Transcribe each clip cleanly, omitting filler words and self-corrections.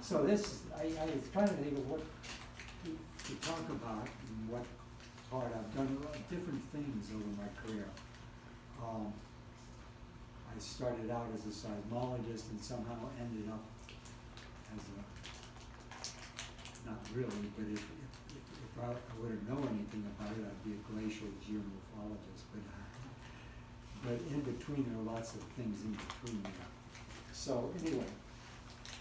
So this, I was trying to think of what to talk about and what part. I've done a lot of different things over my career. I started out as a seismologist and somehow ended up as a, not really, but if I would have known anything about it, I'd be a glacial geomorphologist. But in between, there are lots of things in between there. So anyway,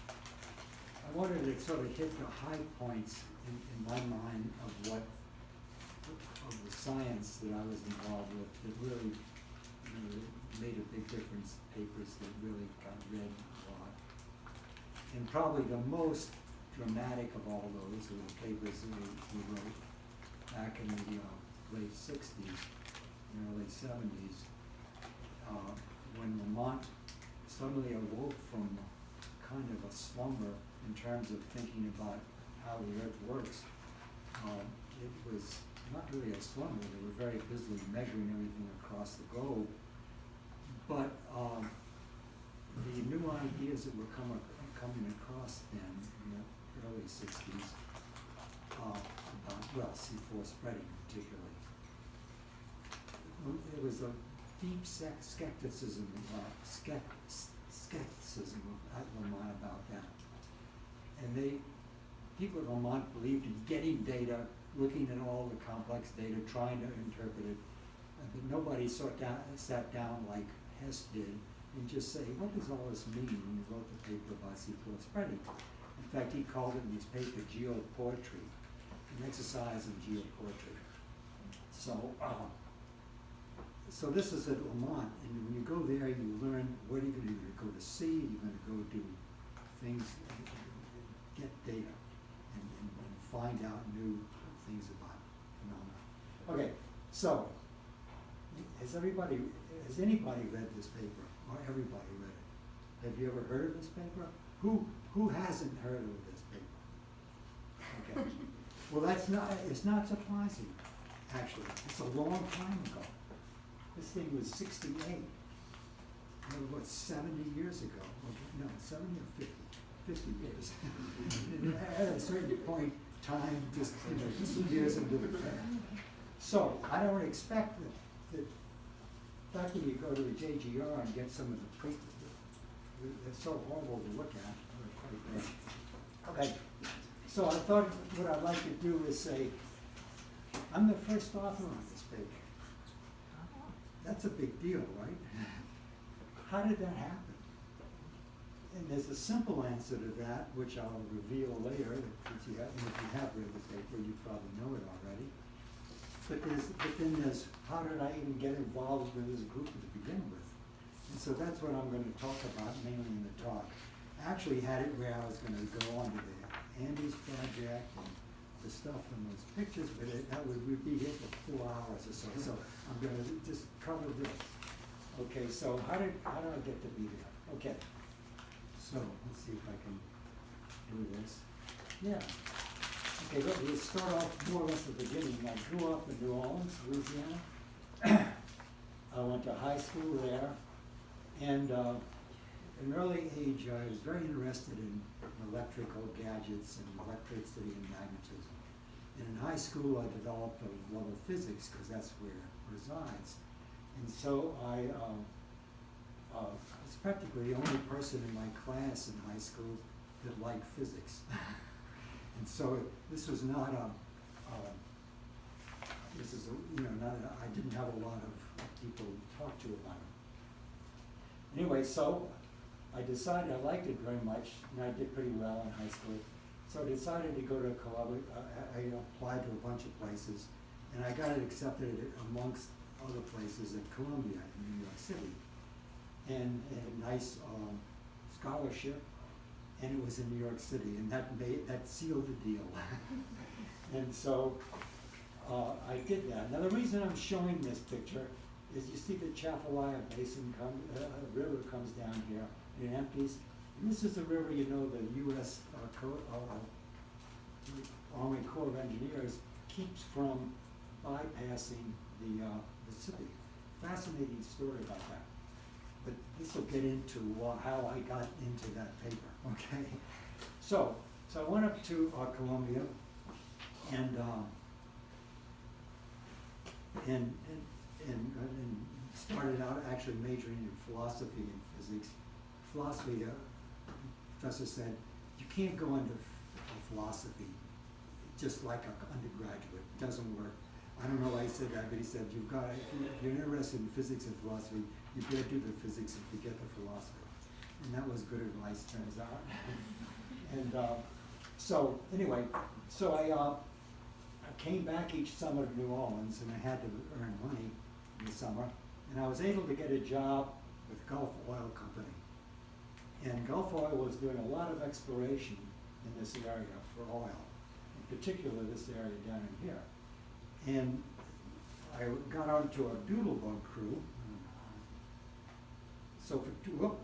I wanted to sort of hit the high points in my mind of what, of the science that I was involved with that really, made a big difference, papers that really got read a lot. And probably the most dramatic of all those were the papers that we wrote back in the late 60s and early 70s, when Lamont suddenly awoke from kind of a slumber in terms of thinking about how the Earth works. It was not really a slumber. They were very busily measuring everything across the globe. But the new ideas that were coming across then in the early 60s about, well, C4 spreading particularly. It was a deep skepticism at Lamont about that. And people at Lamont believed in getting data, looking at all the complex data, trying to interpret it. But nobody sat down like Hess did and just say, what does all this mean when you wrote the paper about C4 spreading? In fact, he called it in his paper geopoetry, an exercise in geopoetry. So this is at Lamont, and when you go there, you learn what are you going to do. You're going to go to sea, you're going to go do things, get data, and find out new things about phenomena. Okay, so has anybody read this paper? Or everybody read it? Have you ever heard of this paper? Who hasn't heard of this paper? Okay. Well, it's not surprising, actually. It's a long time ago. This thing was 68. What, 70 years ago? Okay, no, 70 or 50 years. At a certain point, time just disappears into the past. So I don't expect that in fact, when you go to the JGR and get some of the papers, they're so horrible to look at. They're quite bad. Okay, so I thought what I'd like to do is say, I'm the first author on this paper. That's a big deal, right? How did that happen? And there's a simple answer to that, which I'll reveal later. If you have read the paper, you probably know it already. But then there's, how did I even get involved with this group to begin with? And so that's what I'm going to talk about mainly in the talk. I actually had it where I was going to go on to the Andes project and the stuff in those pictures, but we'd be here for 4 hours or so. So I'm going to just cover this. Okay, so how did I get to be there? Okay, so let's see if I can do this. Yeah. Okay, we'll start off more or less at the beginning. I grew up in New Orleans, Louisiana. I went to high school there, and at an early age, I was very interested in electrical gadgets and electricity and magnetism. And in high school, I developed a love of physics because that's where it resides. And so I was practically the only person in my class in high school that liked physics. And so this was not I didn't have a lot of people to talk to about it. Anyway, so I decided I liked it very much, and I did pretty well in high school. So I decided to go to Columbia. I applied to a bunch of places, and I got it accepted amongst other places at Columbia in New York City. And a nice scholarship. And it was in New York City, and that sealed the deal. And so I did that. Now the reason I'm showing this picture is you see the Chafalaya Basin river comes down here, and it empties. And this is the river, the U.S. Army Corps of Engineers keeps from bypassing the Mississippi. Fascinating story about that. But this will get into how I got into that paper, okay? So I went up to Columbia and started out actually majoring in philosophy and physics. Philosophy, professor said, you can't go into philosophy just like an undergraduate. It doesn't work. I don't know why he said that, but he said, you've got to, if you're interested in physics and philosophy, you better do the physics and forget the philosophy. And that was good advice, turns out. And so anyway, so I came back each summer to New Orleans, and I had to earn money in the summer, and I was able to get a job with Gulf Oil Company. And Gulf Oil was doing a lot of exploration in this area for oil, in particular this area down in here. And I got onto a doodlebug crew. So for two,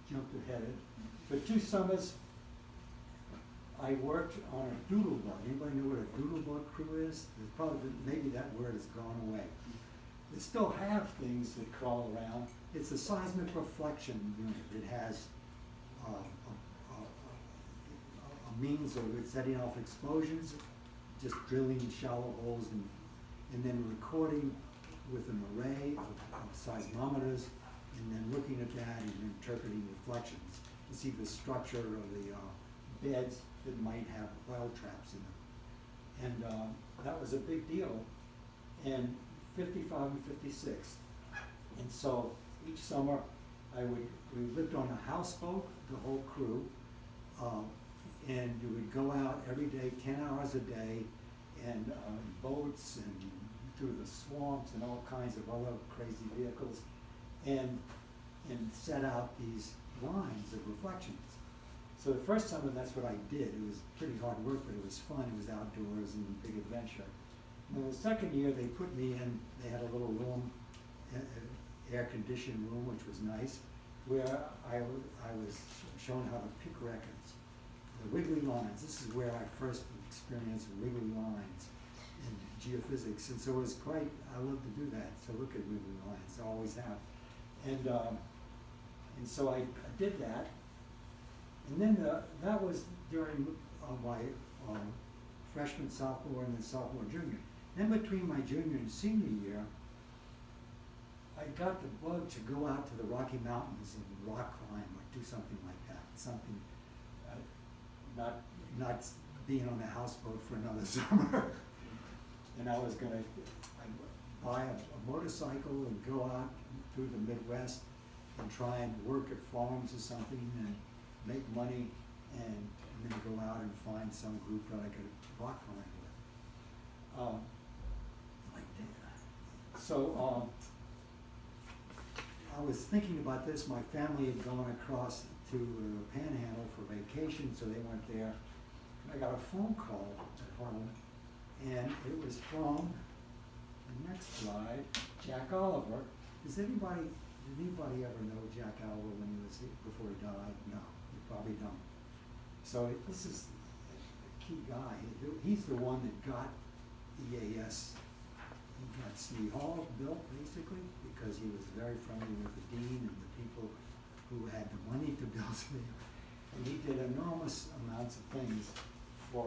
jumped ahead. For 2 summers, I worked on a doodlebug. Anybody know what a doodlebug crew is? There's probably, maybe that word has gone away. They still have things that crawl around. It's a seismic reflection unit. It has a means of setting off explosions, just drilling shallow holes and then recording with an array of seismometers, and then looking at that and interpreting reflections to see the structure of the beds that might have oil traps in them. And that was a big deal in 55 and 56. And so each summer we lived on a houseboat, the whole crew, and you would go out every day, 10 hours a day, and boats and through the swamps and all kinds of other crazy vehicles, and set out these lines of reflections. So the first summer, that's what I did. It was pretty hard work, but it was fun. It was outdoors and a big adventure. And then the second year, they put me in, they had a little room, air-conditioned room, which was nice, where I was shown how to pick records. The wiggly lines, this is where I first experienced wiggly lines in geophysics. And so it was quite, I love to do that, to look at wiggly lines, I always have. And so I did that. And then that was during my freshman, sophomore, and then sophomore, junior. Then between my junior and senior year, I got the bug to go out to the Rocky Mountains and rock climb or do something like that. Something, not being on the houseboat for another summer. And I was gonna buy a motorcycle and go out through the Midwest and try and work at farms or something and make money and then go out and find some group that I could rock climb with. So I was thinking about this. My family had gone across to the Panhandle for vacation, so they went there. I got a phone call at home, and it was from, the next slide, Jack Oliver. Did anybody ever know Jack Oliver when he was here, before he died? No, you probably don't. So this is a key guy. He's the one that got EAS. He got Snee Hall built, basically, because he was very friendly with the dean and the people who had the money to build Snee. And he did enormous amounts of things for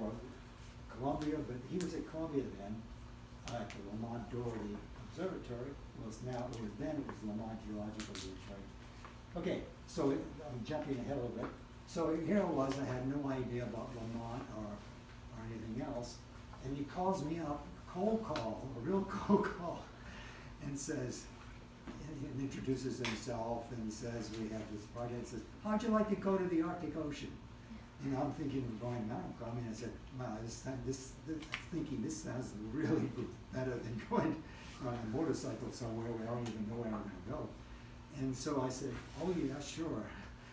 Columbia, but he was at Columbia then, at the Lamont Doherty Observatory. Then it was Lamont Geological Observatory. Okay, so I'm jumping ahead a little bit. So here I was, I had no idea about Lamont or anything else, and he calls me up, cold call, a real cold call, and says, and introduces himself and says, we have this project, and says, how'd you like to go to the Arctic Ocean? And I'm thinking of going mountain climbing. I said, wow, thinking this sounds really better than going on a motorcycle somewhere where I don't even know where I'm going to go. And so I said, oh yeah, sure.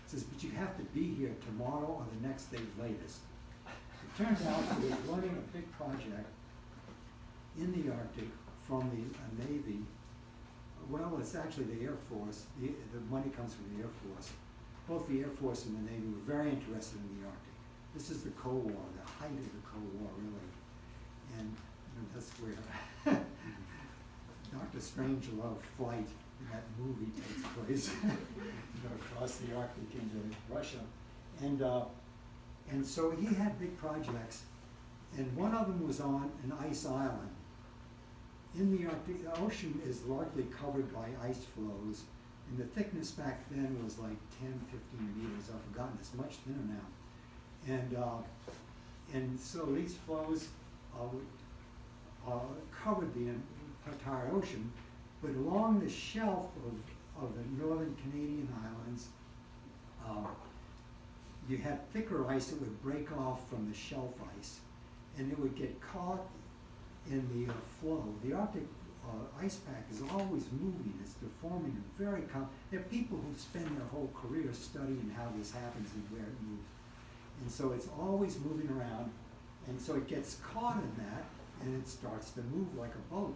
He says, but you have to be here tomorrow or the next day latest. It turns out he was running a big project in the Arctic from the Navy. Well, it's actually the Air Force. The money comes from the Air Force. Both the Air Force and the Navy were very interested in the Arctic. This is the Cold War, the height of the Cold War, really. And that's where Dr. Strangelove flight in that movie takes place, across the Arctic into Russia. And so he had big projects, and one of them was on an ice island. In the Arctic, the ocean is largely covered by ice flows, and the thickness back then was like 10, 15 meters. I've forgotten, it's much thinner now. And so these flows covered the entire ocean, but along the shelf of the northern Canadian islands, you had thicker ice that would break off from the shelf ice, and it would get caught in the flow. The Arctic ice pack is always moving, it's deforming, and very there are people who spend their whole career studying how this happens and where it moves. And so it's always moving around, and so it gets caught in that, and it starts to move like a boat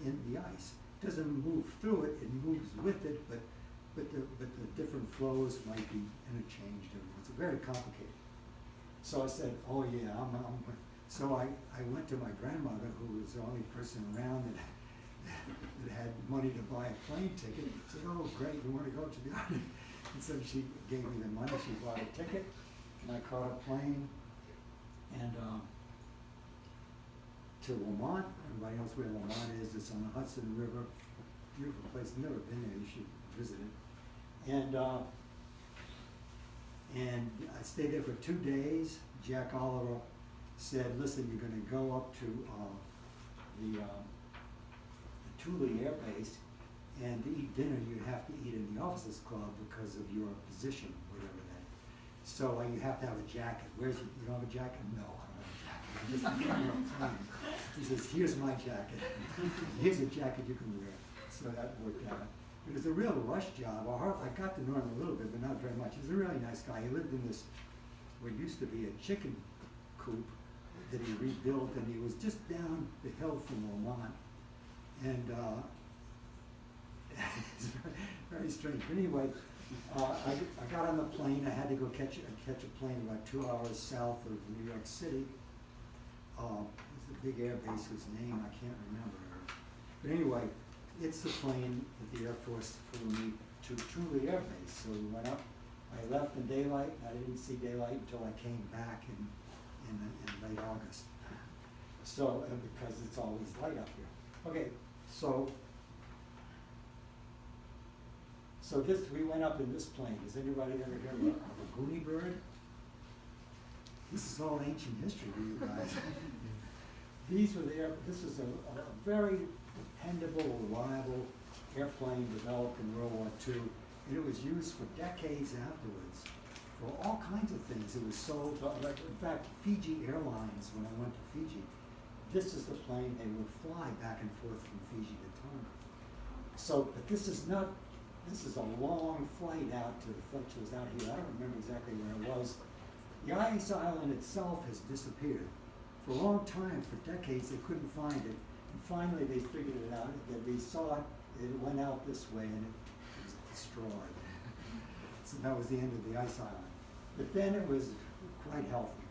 in the ice. It doesn't move through it, it moves with it, but the different flows might be interchanged. It's very complicated. So I said, oh yeah, so I went to my grandmother, who was the only person around that had money to buy a plane ticket. I said, oh great, you want to go to the Arctic? And so she gave me the money, she bought a ticket, and I caught a plane, and to Lamont. Everybody knows where Lamont is. It's on the Hudson River. Beautiful place. Never been there. You should visit it. And I stayed there for 2 days. Jack Oliver said, listen, you're going to go up to the Thule Air Base, and to eat dinner you have to eat in the officers club because of your position, whatever that is. So you have to have a jacket. You don't have a jacket? No, I don't have a jacket. He says, here's my jacket. Here's a jacket you can wear. So that worked out. It was a real rush job. I got to know him a little bit, but not very much. He was a really nice guy. He lived in this, what used to be a chicken coop that he rebuilt, and he was just down the hill from Lamont. And it's very strange. But anyway, I got on the plane. I had to go catch a plane about 2 hours south of New York City. It was a big air base whose name I can't remember. But anyway, it's the plane that the Air Force flew me to Thule Air Base. So we went up. I left in daylight. I didn't see daylight until I came back in late August. So because it's always light up here. Okay, so we went up in this plane. Has anybody ever heard of a Goonie bird? This is all ancient history to you guys. This is a very dependable, reliable airplane developed in World War II, and it was used for decades afterwards for all kinds of things. It was sold to, like, in fact, Fiji Airlines, when I went to Fiji, this is the plane they would fly back and forth from Fiji to Tonga. So, but this is a long flight out to the Fletcher's out here. I don't remember exactly where it was. The ice island itself has disappeared. For a long time, for decades, they couldn't find it. And finally, they figured it out. They saw it, it went out this way, and it was destroyed. So that was the end of the ice island. But then it was quite healthy.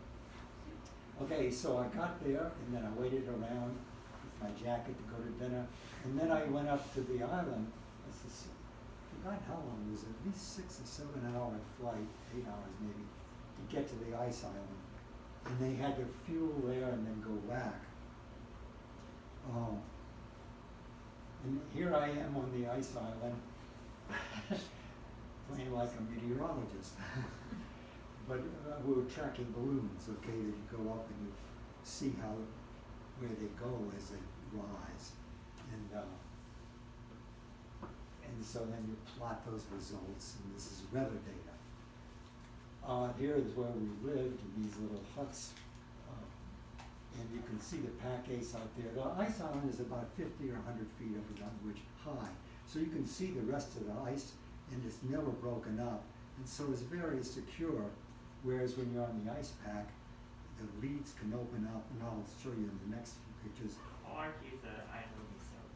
Okay, so I got there, and then I waited around with my jacket to go to dinner. And then I went up to the island. I forgot how long it was, at least 6 or 7 hour flight, 8 hours maybe, to get to the ice island. And they had to fuel there and then go back. And here I am on the ice island, playing like a meteorologist. But we were tracking balloons, okay, that you go up and you see where they go as they rise. And so then you plot those results, and this is weather data. Here is where we lived, in these little huts. And you can see the pack ice out there. The ice island is about 50 or 100 feet, I forgot which, high. So you can see the rest of the ice, and it's never broken up. And so it's very secure. Whereas when you're on the ice pack, the leads can open up, and I'll show you in the next few pictures. How large is the island itself?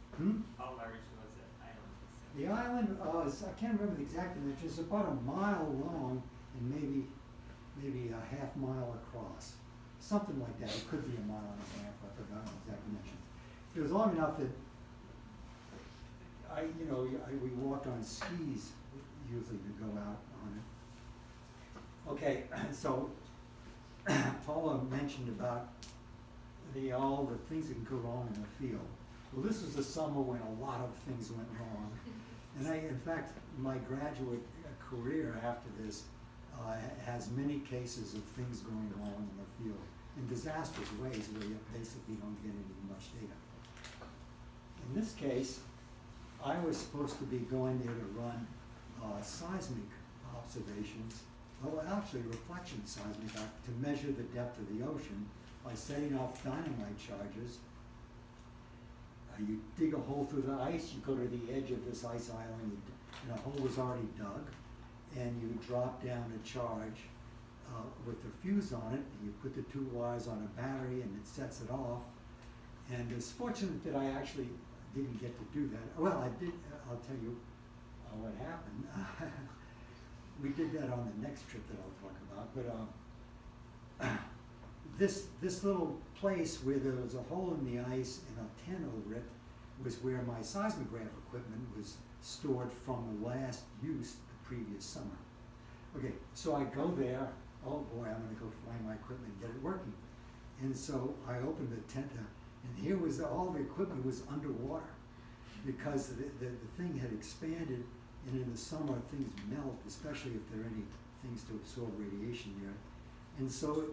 How large was the island itself? The island I can't remember the exact dimensions. It's about a mile long and maybe a half mile across. Something like that. It could be a mile and a half. I forgot the exact dimensions. It was long enough that we walked on skis usually to go out on it. Okay, so Paula mentioned about all the things that can go wrong in the field. Well, this was the summer when a lot of things went wrong. And in fact, my graduate career after this has many cases of things going wrong in the field in disastrous ways where you basically don't get any much data. In this case, I was supposed to be going there to run seismic observations, actually reflection seismic, to measure the depth of the ocean by setting off dynamite charges. You dig a hole through the ice, you go to the edge of this ice island, and a hole was already dug, and you drop down a charge with a fuse on it, and you put the 2 wires on a battery, and it sets it off. And it's fortunate that I actually didn't get to do that. Well, I did. I'll tell you what happened. We did that on the next trip that I'll talk about. But this little place where there was a hole in the ice and a tent over it was where my seismograph equipment was stored from the last use the previous summer. Okay, so I go there. Oh boy, I'm going to go find my equipment and get it working. And so I opened the tent up, and here was all the equipment was underwater because the thing had expanded, and in the summer things melt, especially if there are any things to absorb radiation there. And so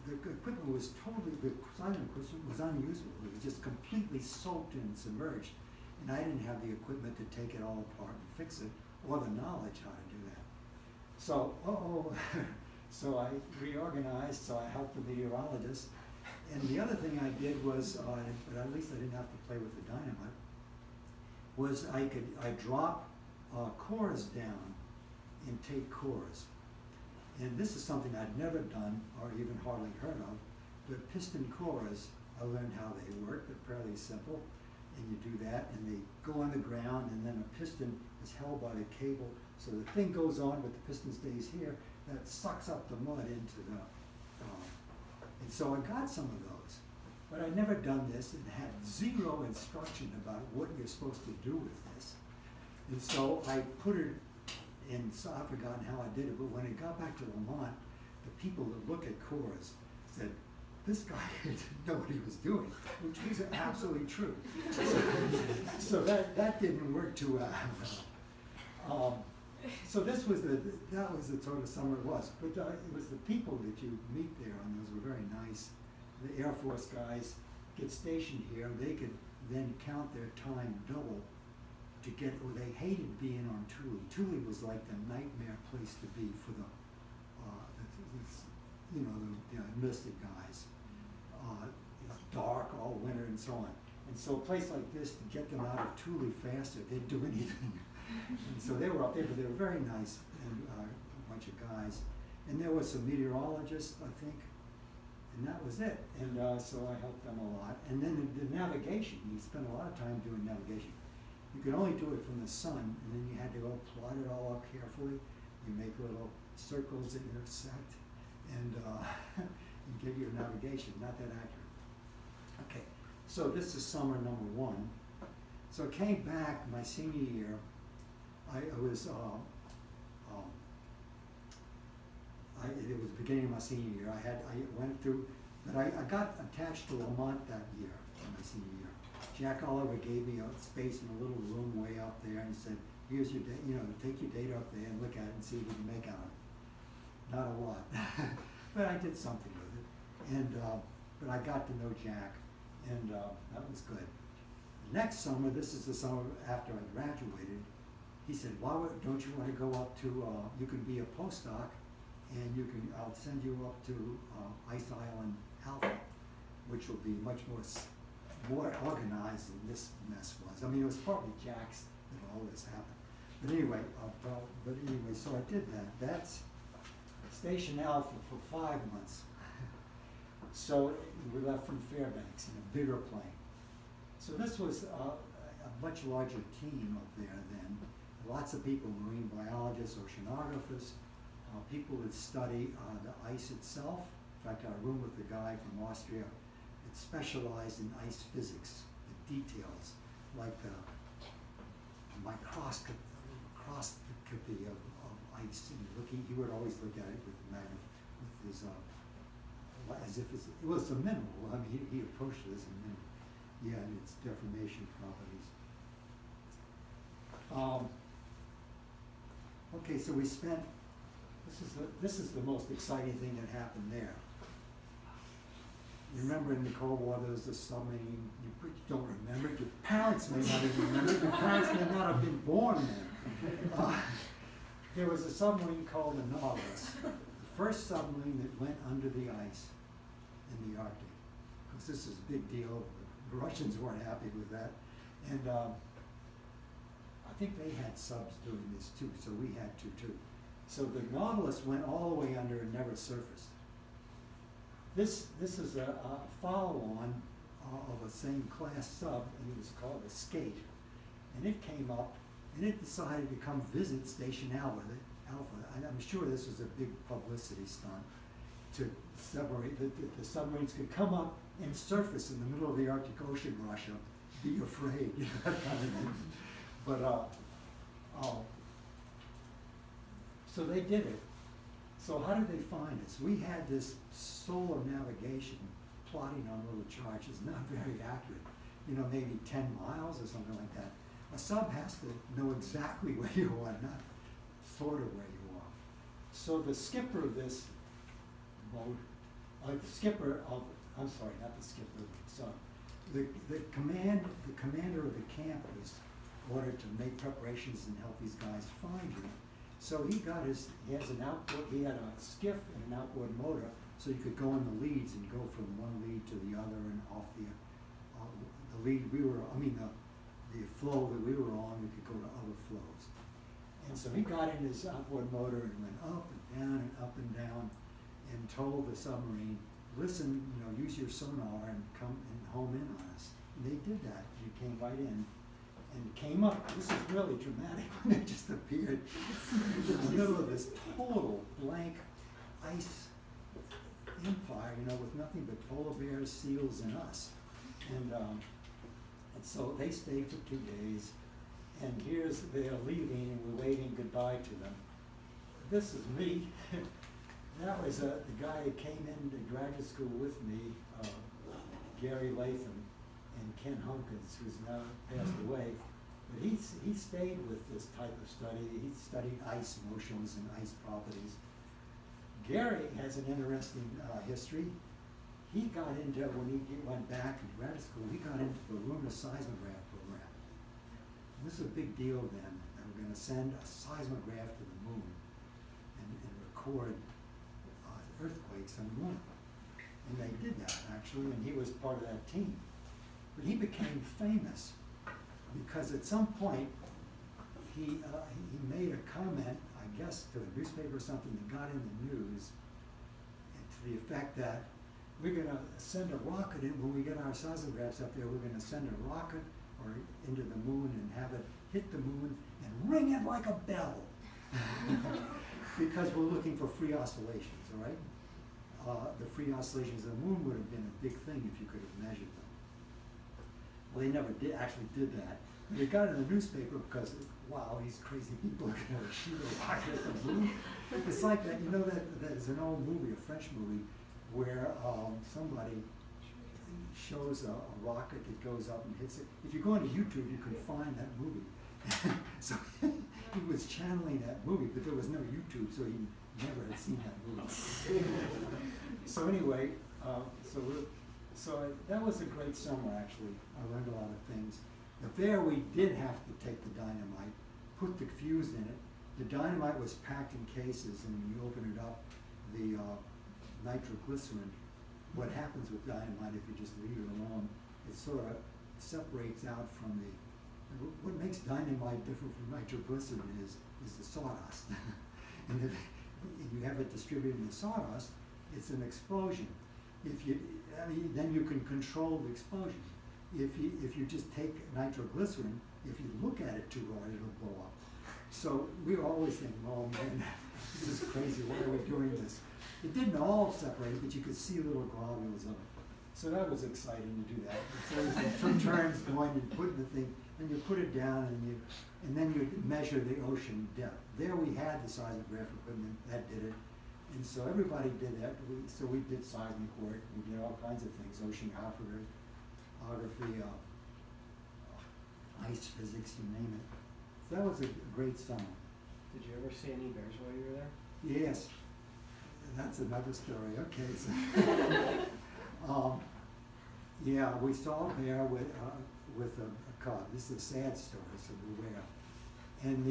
the equipment was the seismic equipment was unusable. It was just completely soaked and submerged, and I didn't have the equipment to take it all apart and fix it, or the knowledge how to do that. So, so I reorganized, so I helped the meteorologist. And the other thing I did was, but at least I didn't have to play with the dynamite, was I drop cores down and take cores. And this is something I'd never done or even hardly heard of, but piston cores, I learned how they work. They're fairly simple, and you do that, and they go on the ground, and then a piston is held by the cable, so the thing goes on, but the piston stays here, that sucks up the mud into the, and so I got some of those, but I'd never done this and had zero instruction about what you're supposed to do with this. And so I put it in, so I've forgotten how I did it, but when it got back to Lamont, the people that look at cores said, this guy didn't know what he was doing, which was absolutely true. So that didn't work too well. So this was that was the total summer it was. But it was the people that you meet there, and those were very nice. The Air Force guys get stationed here. They could then count their time double to get, or they hated being on Thule. Thule was like the nightmare place to be for the enlisted guys. It's dark all winter and so on. And so a place like this, to get them out of Thule faster, they'd do anything. And so they were up there, but they were very nice, and a bunch of guys. And there was some meteorologists, I think, and that was it. And so I helped them a lot. And then the navigation, we spent a lot of time doing navigation. You could only do it from the sun, and then you had to go plot it all out carefully. You make little circles that intersect, and you get your navigation, not that accurate. Okay, so this is summer number 1. So I came back my senior year. It was the beginning of my senior year. I went through, but I got attached to Lamont that year, my senior year. Jack Oliver gave me a space in a little room way out there, and he said, here's your take your data up there and look at it and see what you can make out of it. Not a lot, but I did something with it. And but I got to know Jack, and that was good. Next summer, this is the summer after I graduated, he said, why don't you want to go up to, you can be a postdoc, and I'll send you up to Ice Island Alpha, which will be much more organized than this mess was. I mean, it was partly Jack's that all this happened. But anyway, so I did that. That's Station Alpha for 5 months. So we left from Fairbanks in a bigger plane. So this was a much larger team up there then. Lots of people, marine biologists, oceanographers, people that study the ice itself. In fact, I roomed with a guy from Austria that specialized in ice physics, the details, like the microscopy of ice. And he would always look at it with his as if it was a mineral. I mean, he approached it as a mineral. Yeah, and its deformation properties. Okay, so we spent, this is the most exciting thing that happened there. You remember in the Cold War there was a submarine, you don't remember it, your parents may not even remember it, your parents may not have been born then. There was a submarine called the Nautilus, the first submarine that went under the ice in the Arctic. Because this is a big deal, the Russians weren't happy with that. And I think they had subs doing this too, so we had to too. So the Nautilus went all the way under and never surfaced. This is a follow-on of a same class sub, and it was called a Skate. And it came up, and it decided to come visit Station Alpha. And I'm sure this was a big publicity stunt to separate, the submarines could come up and surface in the middle of the Arctic Ocean, Russia, be afraid, you know, that kind of thing. But, so they did it. So how did they find us? We had this solar navigation plotting on little charts. It's not very accurate. You know, maybe 10 miles or something like that. A sub has to know exactly where you are, not sort of where you are. So the skipper of this boat, the skipper of, I'm sorry, not the skipper of the sub, the commander of the camp was ordered to make preparations and help these guys find you. So he had a skiff and an outboard motor, so you could go in the leads and go from one lead to the other and off the lead the flow that we were on, we could go to other flows. And so he got in his outboard motor and went up and down and told the submarine, listen, you know, use your sonar and come and home in on us. And they did that. He came right in and came up. This is really dramatic when it just appeared in the middle of this total blank ice empire, you know, with nothing but polar bears, seals, and us. And so they stayed for 2 days, and they're leaving, and we're waving goodbye to them. This is me. That was the guy that came into graduate school with me, Gary Latham, and Ken Hunkins, who's now passed away. But he stayed with this type of study. He studied ice motions and ice properties. Gary has an interesting history. He got into, when he went back to graduate school, he got into the lunar seismograph program. And this is a big deal then, that we're going to send a seismograph to the moon and record earthquakes on the moon. And they did that, actually, and he was part of that team. But he became famous because at some point he made a comment, I guess, to a newspaper or something that got in the news, to the effect that we're going to send a rocket in, when we get our seismographs up there, we're going to send a rocket into the moon and have it hit the moon and ring it like a bell. Because we're looking for free oscillations, all right? The free oscillations of the moon would have been a big thing if you could have measured them. Well, they never actually did that. They got in the newspaper because, wow, these crazy people are going to shoot a rocket at the moon. It's like that, you know, there's an old movie, a French movie, where somebody shows a rocket that goes up and hits it. If you go into YouTube, you can find that movie. So he was channeling that movie, but there was no YouTube, so he never had seen that movie. So anyway, that was a great summer, actually. I learned a lot of things. But there we did have to take the dynamite, put the fuse in it. The dynamite was packed in cases, and when you open it up, the nitroglycerin, what happens with dynamite if you just leave it alone, it sort of separates out from what makes dynamite different from nitroglycerin is the sawdust. And if you have it distributed in the sawdust, it's an explosion. Then you can control the explosion. If you just take nitroglycerin, if you look at it too hard, it'll blow up. So we were always thinking, oh man, this is crazy, why are we doing this? It didn't all separate, but you could see little globules of it. So that was exciting to do that. So it took turns going and putting the thing, and you put it down, and then you measure the ocean depth. There we had the seismograph equipment that did it, And so everybody did that. So we did seismic work. We did all kinds of things, oceanography, ice physics, you name it. So that was a great summer. Did you ever see any bears while you were there? Yes, that's another story. Okay, so yeah, we saw a bear with a cub. This is a sad story, so beware. And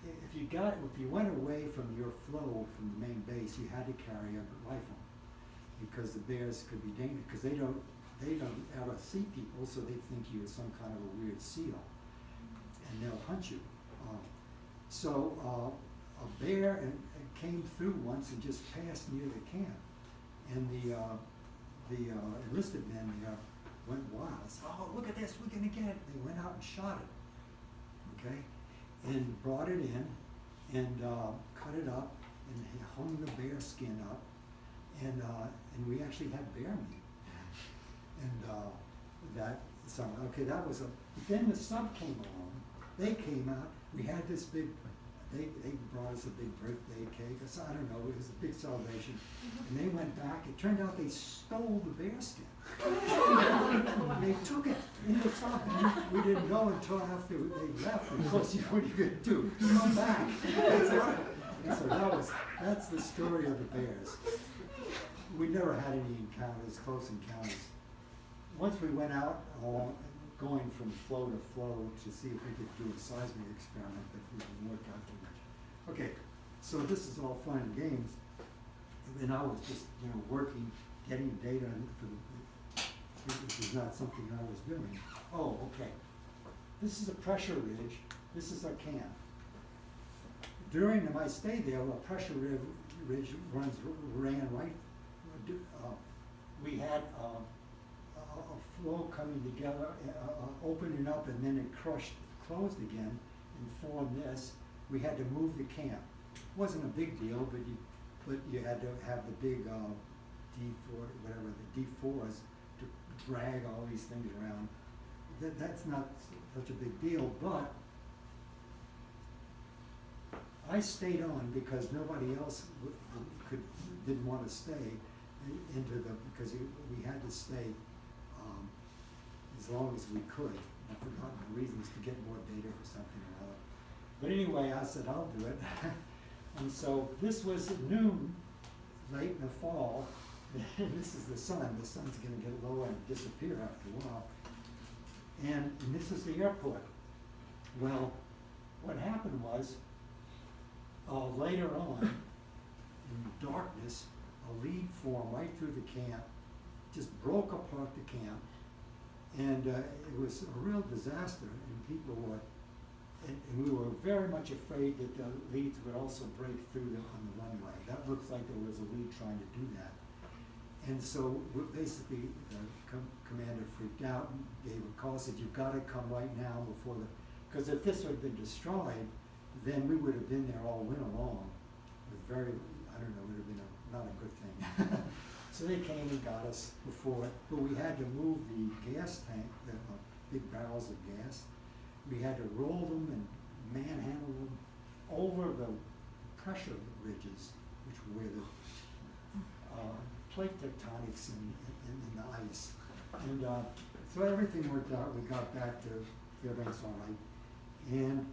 if you went away from your flow from the main base, you had to carry a rifle because the bears could be dangerous because they don't ever see people, so they think you're some kind of a weird seal, and they'll hunt you. So a bear came through once and just passed near the camp, and the enlisted men there went wild. Said, "Oh, look at this! We're gonna get it!" They went out and shot it. Okay, and brought it in, and cut it up, and hung the bear skin up, and we actually had bear meat. And that summer, okay, that was then the sub came along. They came out. We had this big. They brought us a big birthday cake. I don't know. It was a big celebration. And they went back. It turned out they stole the bear skin. They took it in the sub. We didn't know until after they left. Of course, you know what you're going to do. Come back. And so that's the story of the bears. We never had any encounters, close encounters. Once we went out, going from flow to flow to see if we could do a seismic experiment, but we didn't work out too much. Okay, so this is all fun and games, and I was just working, getting data which is not something I was doing. Oh, okay. This is a pressure ridge. This is our camp. During my stay there, a pressure ridge ran right. We had a flow coming together, opening up, and then it closed again, and formed this. We had to move the camp. It wasn't a big deal, but you had to have the big D4s to drag all these things around. That's not such a big deal, but I stayed on because nobody else didn't want to stay because we had to stay as long as we could. I've forgotten the reasons to get more data for something or other. But anyway, I said I'll do it. And so this was at noon, late in the fall. This is the sun. The sun's going to get low and disappear after a while. And this is the airport. Well, what happened was, later on, in darkness, a lead formed right through the camp, just broke apart the camp, and it was a real disaster, and people were, and we were very much afraid that the leads would also break through on the runway. That looks like there was a lead trying to do that. And so basically the commander freaked out and gave a call, said, "You've got to come right now before because if this had been destroyed, then we would have been there all winter long. It would have been not a good thing." So they came and got us before it, but we had to move the gas tank, the big barrels of gas. We had to roll them and manhandle them over the pressure ridges, which were where the plate tectonics in the ice. And so everything worked out. We got back to Fairbanks all right. And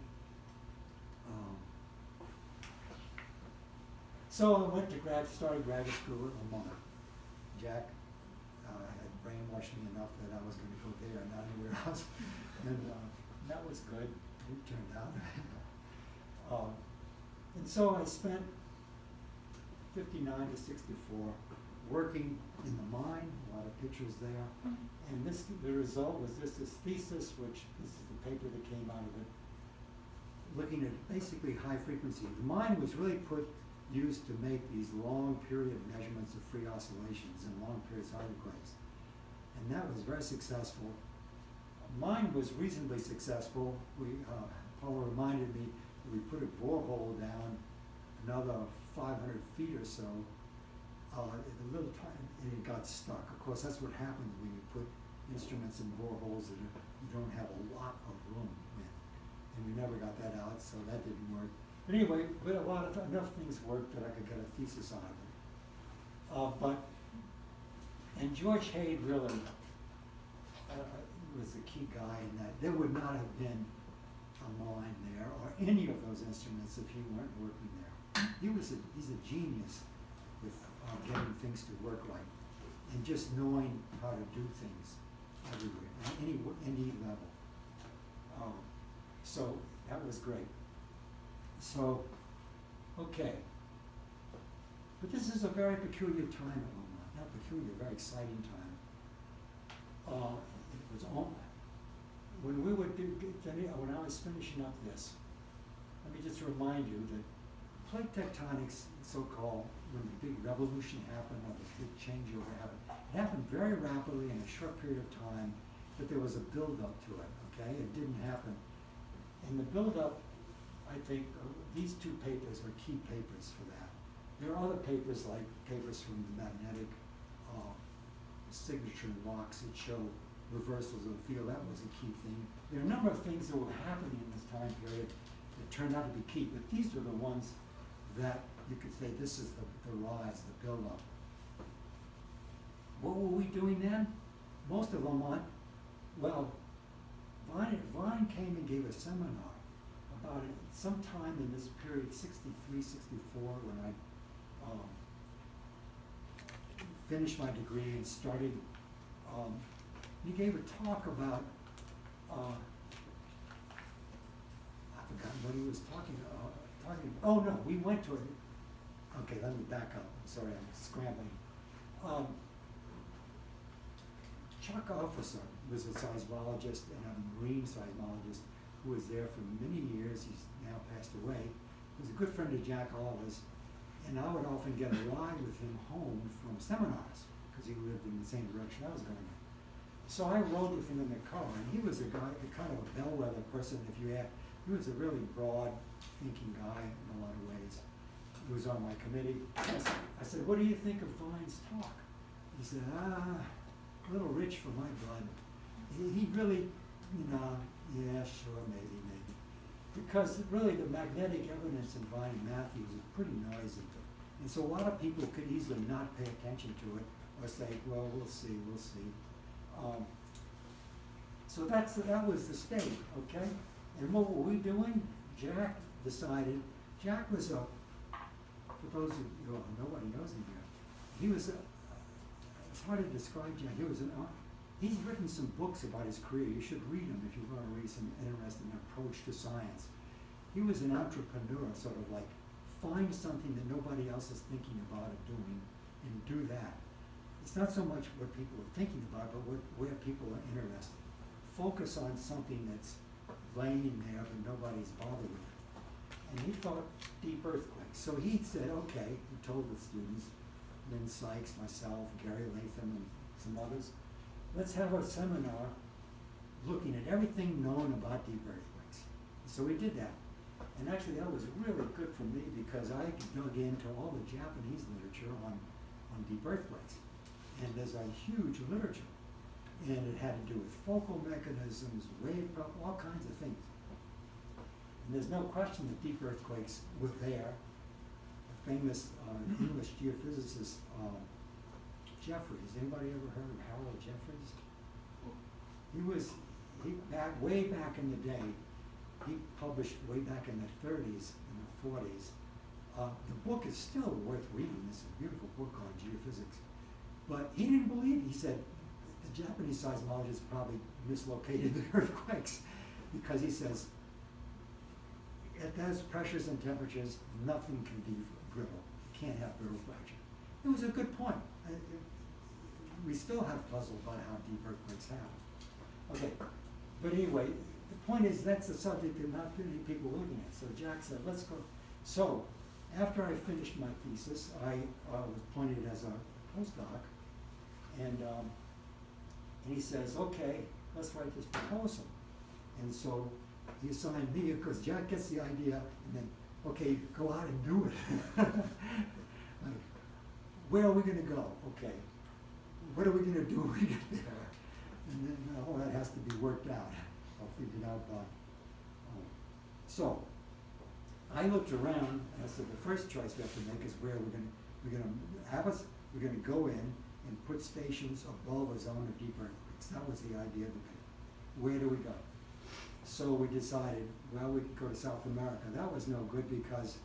so I went to started graduate school at Lamont. Jack had brainwashed me enough that I was going to go there and not anywhere else. And that was good. It turned out. And so I spent 59 to 64 working in the mine, a lot of pictures there. And the result was this thesis, which this is the paper that came out of it, looking at basically high frequency. The mine was really used to make these long period measurements of free oscillations and long periods of earthquakes. And that was very successful. Mine was reasonably successful. Paul reminded me that we put a borehole down another 500 feet or so, at a little time, and it got stuck. Of course, that's what happens when you put instruments in boreholes that you don't have a lot of room in. And we never got that out, so that didn't work. But anyway, but enough things worked that I could get a thesis out of it. And George Haid really was the key guy in that. There would not have been a mine there or any of those instruments if he weren't working there. He's a genius with getting things to work right and just knowing how to do things everywhere at any level. So that was great. So, okay. But this is a very peculiar time at Lamont. Not peculiar, very exciting time. It was on. When I was finishing up this, let me just remind you that plate tectonics, so-called, when the big revolution happened or the big changeover happened, it happened very rapidly in a short period of time, but there was a build-up to it, okay? It didn't happen. And the build-up, I think, these two papers were key papers for that. There are other papers, like papers from the magnetic signature rocks that show reversals of the field. That was a key thing. There are a number of things that were happening in this time period that turned out to be key, but these were the ones that you could say this is the rise, the build-up. What were we doing then? Most of Lamont, well, Vine came and gave a seminar about it sometime in this period, 63, 64, when I finished my degree and started. He gave a talk about, I forgot what he was talking about. Oh no, we went to it. Okay, let me back up. I'm sorry, I'm scrambling. Chuck Officer was a seismologist and a marine seismologist who was there for many years. He's now passed away. He was a good friend of Jack Oliver's, and I would often get a ride with him home from seminars because he lived in the same direction I was going in. So I rode with him in the car, and he was a guy, kind of a bellwether person. If you ask, he was a really broad-thinking guy in a lot of ways. He was on my committee. I said, "What do you think of Vine's talk?" He said, a little rich for my blood. He really, yeah, sure, maybe. Because really the magnetic evidence in Vine and Matthews is pretty noisy. And so a lot of people could easily not pay attention to it or say, well, we'll see. So that was the state, okay? And what were we doing? Jack decided, Jack was for those of you, nobody knows him here, he was it's hard to describe Jack. He's written some books about his career. You should read them if you want to read some interesting approach to science. He was an entrepreneur, sort of like find something that nobody else is thinking about or doing and do that. It's not so much what people are thinking about, but where people are interested. Focus on something that's laying there but nobody's bothered with it. And he thought deep earthquakes. So he said, okay, he told the students, Lynn Sykes, myself, Gary Latham, and some others, let's have a seminar looking at everything known about deep earthquakes. So we did that. And actually that was really good for me because I dug into all the Japanese literature on deep earthquakes. And there's a huge literature. And it had to do with focal mechanisms, all kinds of things. And there's no question that deep earthquakes were there. The famous English geophysicist, Jeffreys. Anybody ever heard of Harold Jeffreys? Way back in the day, he published way back in the 30s and the 40s. The book is still worth reading. It's a beautiful book on geophysics. But he didn't believe, he said, the Japanese seismologists probably mislocated the earthquakes because he says, at those pressures and temperatures, nothing can be brittle. You can't have brittle fracture. It was a good point. We still have puzzled about how deep earthquakes happen. Okay, but anyway, the point is that's the subject that not many people are looking at. So Jack said, let's go. So after I finished my thesis, I was appointed as a postdoc, and he says, okay, let's write this proposal. And so he assigned me, because Jack gets the idea, and then, okay, go out and do it. Like, where are we going to go? Okay, what are we going to do when we get there? And then all that has to be worked out. I'll figure it out by. So, I looked around and I said, the first choice we have to make is where we're gonna go in and put stations above a zone of deep earthquakes. That was the idea of the paper. Where do we go? So we decided, well, we could go to South America. That was no good because,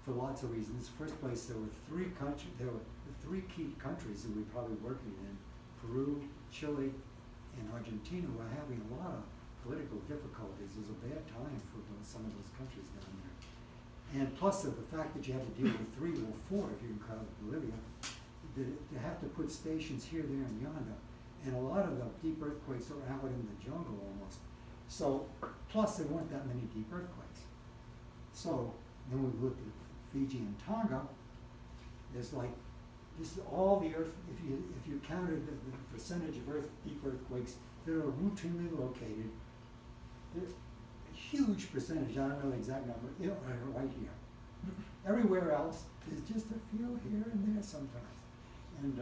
for lots of reasons. First place, there were three key countries that we're probably working in: Peru, Chile, and Argentina were having a lot of political difficulties. It was a bad time for some of those countries down there. And plus the fact that you had to deal with 3 or 4 if you can crowd Bolivia, to have to put stations here, there, and yonder. And a lot of the deep earthquakes are out in the jungle almost. So, plus there weren't that many deep earthquakes. So, then we looked at Fiji and Tonga. There's like, this is all the earth, if you counted the percentage of deep earthquakes that are routinely located, a huge percentage, I don't know the exact number, are right here. Everywhere else, there's just a few here and there sometimes. And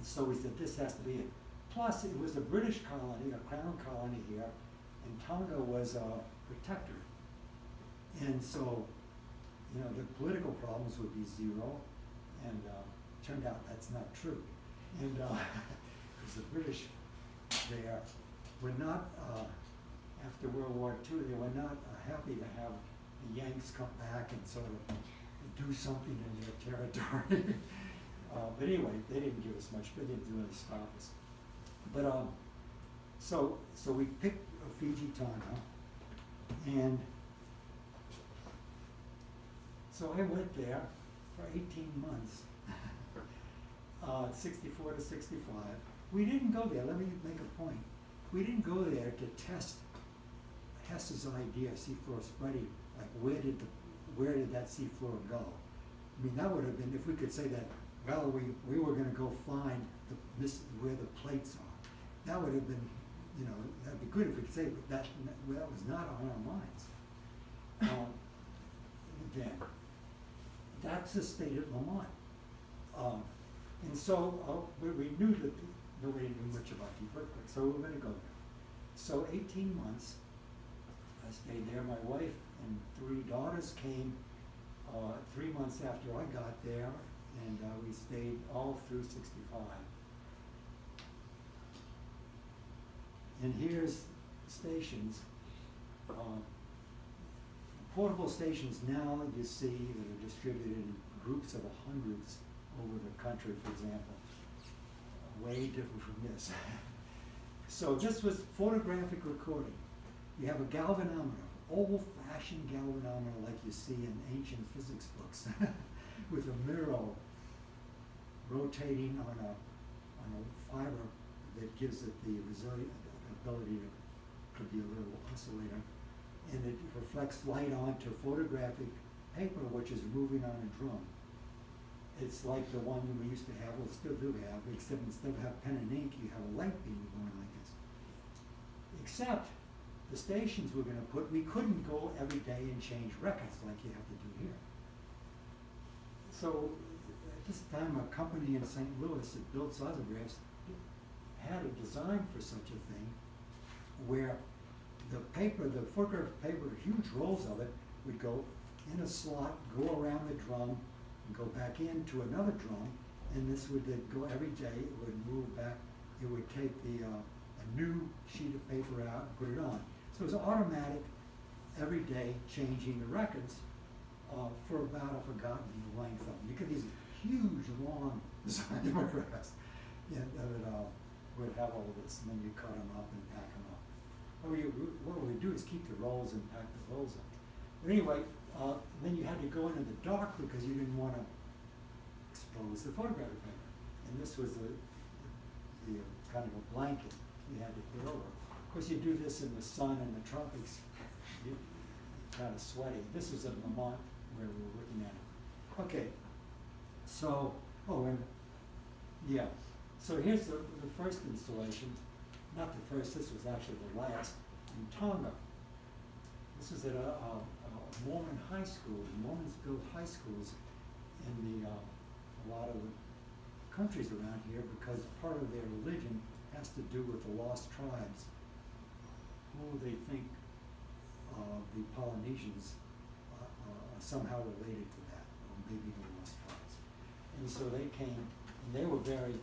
so we said, this has to be it. Plus, it was a British colony, a crown colony here, and Tonga was a protectorate. And so, you know, the political problems would be 0, and turned out that's not true. And because the British there were not, after World War II, they were not happy to have the Yanks come back and sort of do something in their territory. But anyway, they didn't give us much, but they didn't really stop us. But so we picked Fiji, Tonga, and so I went there for 18 months, 64 to 65. We didn't go there, let me make a point. We didn't go there to test Hess's idea, seafloor spreading, like where did that seafloor go? I mean, that would have been, if we could say that, well, we were gonna go find where the plates are. That would have been, you know, that'd be good if we could say, but that was not on our minds. Again, that's the state at Lamont. And so we knew that nobody knew much about deep earthquakes, so we were gonna go there. So 18 months, I stayed there. My wife and 3 daughters came 3 months after I got there, and we stayed all through 65. And here's stations. Portable stations now you see that are distributed in groups of hundreds over the country, for example. Way different from this. So this was photographic recording. You have a galvanometer, old-fashioned galvanometer like you see in ancient physics books, with a mirror rotating on a fiber that gives it the ability to be a little oscillator, and it reflects light onto photographic paper, which is moving on a drum. It's like the one we used to have, well, still do have, except instead of have pen and ink, you have a light beam going like this. Except the stations we're going to put, we couldn't go every day and change records like you have to do here. So at this time, a company in St. Louis that built seismographs had a design for such a thing where the paper, the photograph paper, huge rolls of it, would go in a slot, go around the drum, and go back into another drum, and this would then go every day. It would move back. It would take a new sheet of paper out and put it on. So it was automatic, every day, changing the records for about a forgotten length of them. You get these huge, long seismographs that would have all this, and then you cut them up and pack them up. What we do is keep the rolls and pack the rolls up. But anyway, then you had to go into the dark because you didn't want to expose the photographic paper. And this was the kind of a blanket you had to put over. Of course, you do this in the sun in the tropics, you're kind of sweaty. This is at Lamont where we were looking at it. Okay, so, so here's the first installation. Not the first, this was actually the last, in Tonga. This is at a Mormon high school. The Mormons build high schools in a lot of the countries around here because part of their religion has to do with the lost tribes, who they think the Polynesians are somehow related to that, or maybe the Lost Tribes. And so they came, and they were very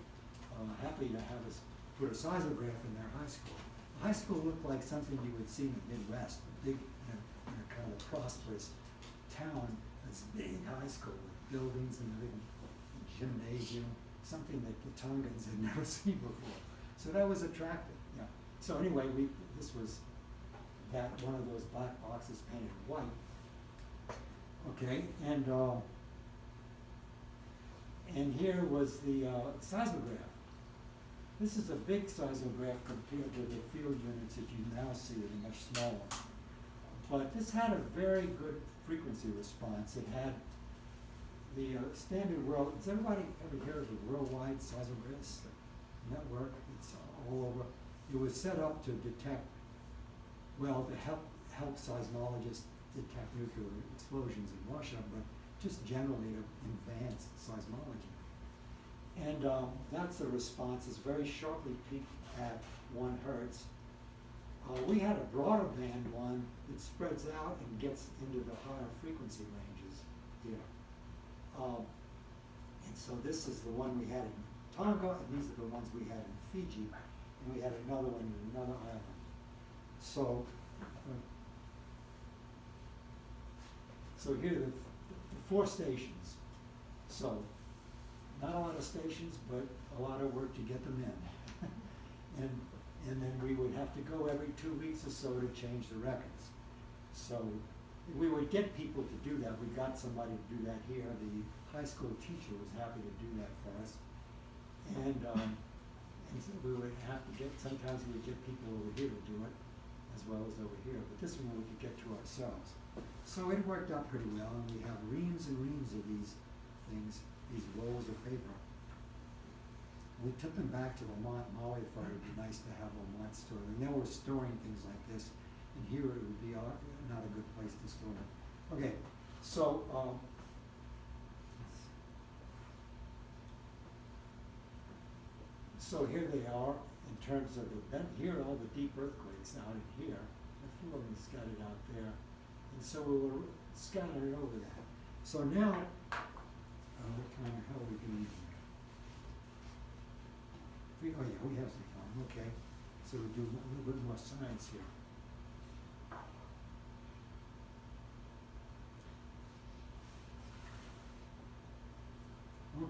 happy to have us put a seismograph in their high school. The high school looked like something you would see in the Midwest, a big, in a kind of prosperous town, this big high school with buildings and everything, gymnasium, something that the Tongans had never seen before. So that was attractive, yeah. So anyway, this was that one of those black boxes painted white. Okay, and here was the seismograph. This is a big seismograph compared to the field units that you now see that are much smaller. But this had a very good frequency response. It had the standard world. Does everybody ever hear of the worldwide seismographs network? It's all over. It was set up to detect, well, to help seismologists detect nuclear explosions and washout, but just generally to advance seismology. And that's the response. It's very sharply peaked at 1 hertz. We had a broader band one that spreads out and gets into the higher frequency ranges here. And so this is the one we had in Tonga, and these are the ones we had in Fiji, and we had another one in another island. So, here are the 4 stations. So, not a lot of stations, but a lot of work to get them in. and then we would have to go every 2 weeks or so to change the records. So we would get people to do that. We got somebody to do that here. The high school teacher was happy to do that for us. And so we would have to sometimes we'd get people over here to do it as well as over here. But this one we could get to ourselves. So it worked out pretty well, and we have reams and reams of these things, these rolls of paper. We took them back to Vermont. Molly thought it would be nice to have Vermont store. And they were storing things like this, and here it would be not a good place to store them. Okay, so here they are in terms of here are all the deep earthquakes out in here. A few of them scattered out there, and so we were scattered over that. So now, what kind of hell are we doing here? Oh yeah, we have some time, okay. So we do a little bit more science here.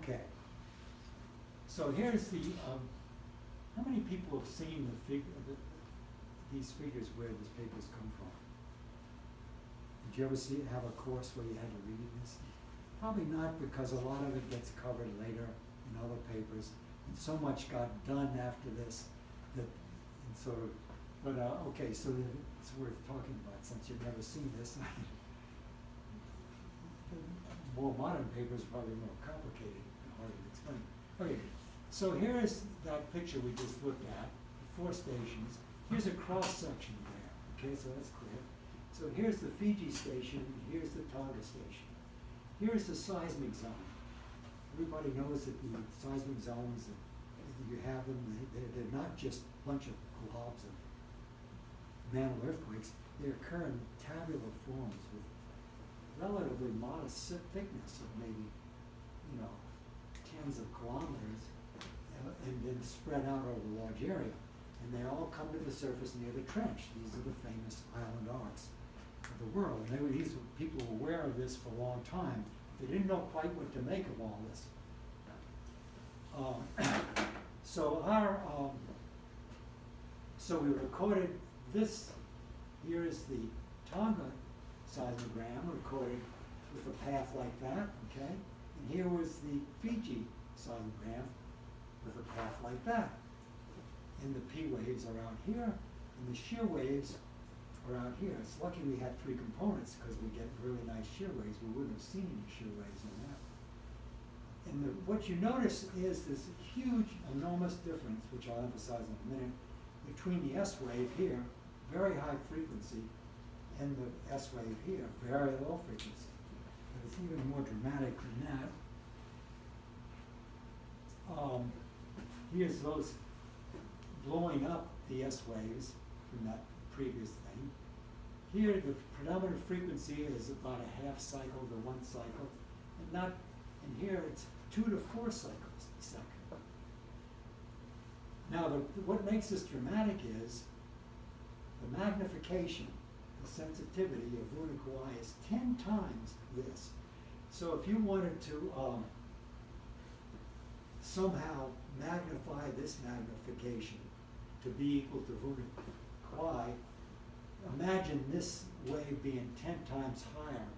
Okay. So here's the, how many people have seen these figures where these papers come from? Did you ever have a course where you had to read this? Probably not, because a lot of it gets covered later in other papers. And so much got done after this that it's sort of, but okay, so it's worth talking about since you've never seen this. More modern papers are probably more complicated and harder to explain. Okay, so here is that picture we just looked at, the 4 stations. Here's a cross section there, okay, so that's clear. So here's the Fiji station, here's the Tonga station. Here's the seismic zone. Everybody knows that the seismic zones, you have them, they're not just a bunch of globs of mantle earthquakes. They occur in tabular forms with relatively modest thickness of maybe, tens of kilometers, and then spread out over a large area. And they all come to the surface near the trench. These are the famous island arcs of the world. And these people were aware of this for a long time. They didn't know quite what to make of all this. So we recorded this. Here is the Tonga seismogram recorded with a path like that, okay? And here was the Fiji seismogram with a path like that. And the P waves are out here, and the shear waves are out here. It's lucky we had 3 components, because we get really nice shear waves. We wouldn't have seen any shear waves in that. And what you notice is this huge, enormous difference, which I'll emphasize in a minute, between the S wave here, very high frequency, and the S wave here, very low frequency. But it's even more dramatic than that. Here's those blowing up the S waves from that previous thing. here the predominant frequency is about a half cycle to 1 cycle, and here it's 2 to 4 cycles a second. Now, what makes this dramatic is the magnification, the sensitivity of Vuna Kauai is 10 times this. So if you wanted to somehow magnify this magnification to be equal to Vuna Kauai, imagine this wave being 10 times higher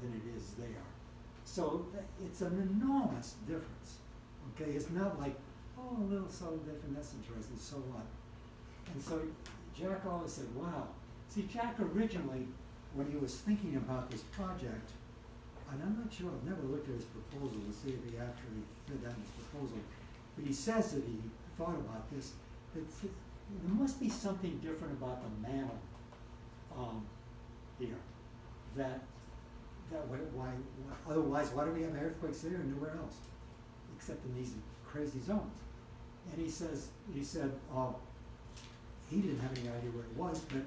than it is there. So it's an enormous difference. Okay, it's not like, oh, a little subtle difference, that's interesting, so what? And so Jack always said, wow. See, Jack originally, when he was thinking about this project, and I'm not sure, I've never looked at his proposal to see if he actually did that in his proposal, but he says that he thought about this, that there must be something different about the mantle here, that why, otherwise, why do we have earthquakes there and nowhere else, except in these crazy zones? And he said, he didn't have any idea where it was, but